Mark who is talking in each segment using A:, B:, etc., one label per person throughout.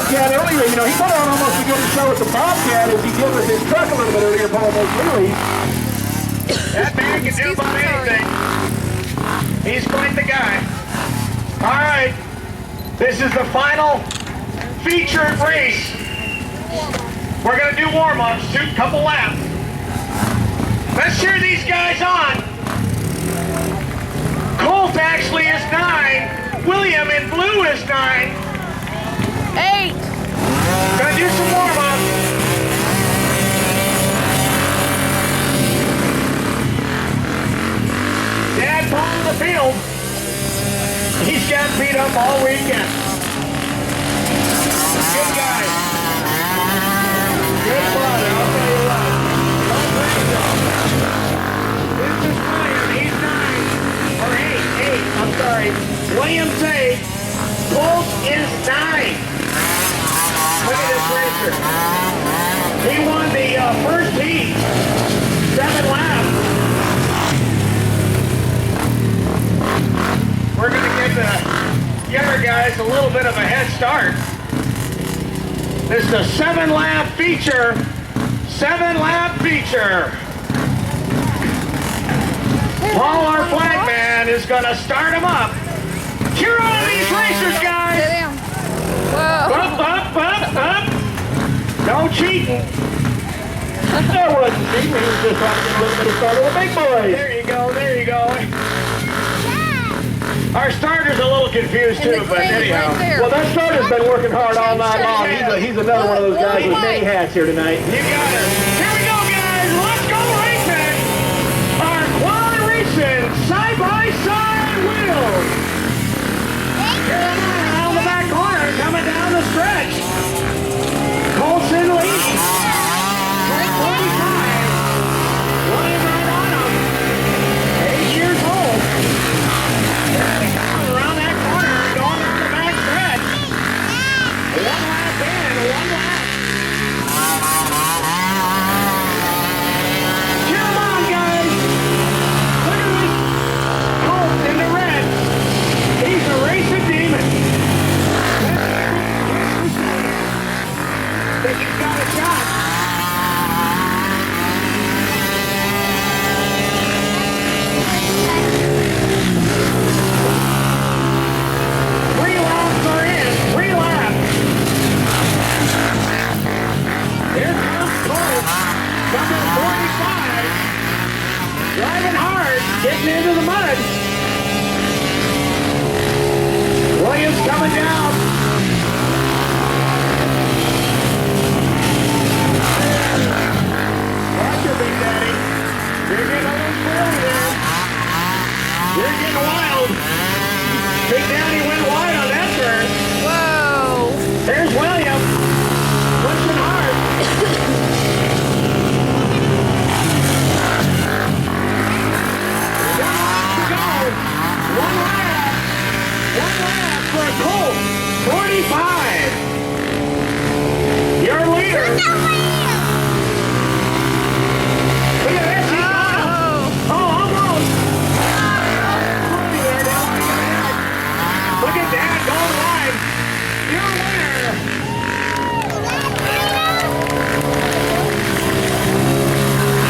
A: Bobcat earlier. You know, he put on almost as good a show with the Bobcat as he did with his truck a little bit earlier, Paul McNeely.
B: That man can do about anything. He's quite the guy. All right. This is the final featured race. We're going to do warm-ups, couple laps. Let's cheer these guys on. Colt actually is 9. William in blue is 9.
C: 8.
B: Gonna do some warm-ups. Dad on the field. He's got beat up all weekend. Good guy. Good brother, I'll tell you what. Don't blame him. This is William, he's 9. Or 8, I'm sorry. William's 8. Colt is 9. Look at this racer. He won the first heat. 7 laps. We're going to give the younger guys a little bit of a head start. This is a 7-lap feature. 7-lap feature. Paul, our flag man, is going to start him up. Cheer on these racers, guys.
C: Sit down. Whoa.
B: Up. No cheating.
A: That wasn't cheating. He was just trying to get a little bit of start of the big boys.
B: There you go. Our starter's a little confused too, but anyhow.
C: Right there.
A: Well, that starter's been working hard all night long. He's another one of those guys with many hats here tonight.
B: You got it. Here we go, guys. Let's go racing. Our quad racing side-by-side wheels. Around the back corner, coming down the stretch. Colson lead. 45. Running right on him. 8 years old. Around that corner, going down the back stretch. 1 lap in, 1 lap. Cheer 'em on, guys. Look at this Colt in the red. He's a racing demon. Think he's got a shot. Three laps are in. 3 laps. Here comes Colt. Number 45. Driving hard. Getting into the mud. Williams coming down. Watch your Big Daddy. You're getting a little scary there. You're getting wild. Big Daddy went wide on that turn.
C: Whoa.
B: There's William. Pushing hard. One lap. 1 lap for a Colt. 45. Your leader. Look at this. He's got him. Oh, almost. Look at that. Going wide. Your winner.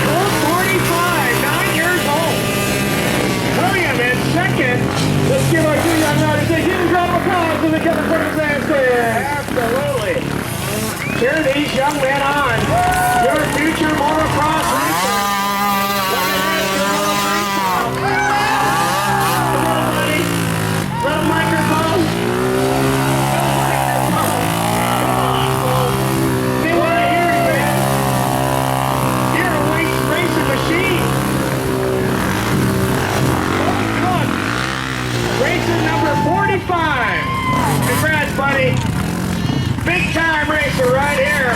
B: Colt 45. 9 years old. William in second.
A: Let's give our 2 young riders a huge round of applause to the Kevin Curtis Grandstand.
B: Absolutely. Cheer these young men on. Your future motocross racer. Look at that girl on Come on, buddy. Little microphone. They want to hear you, man. You're a racing machine. Good. Racer number 45. Congrats, buddy. Big time racer right here.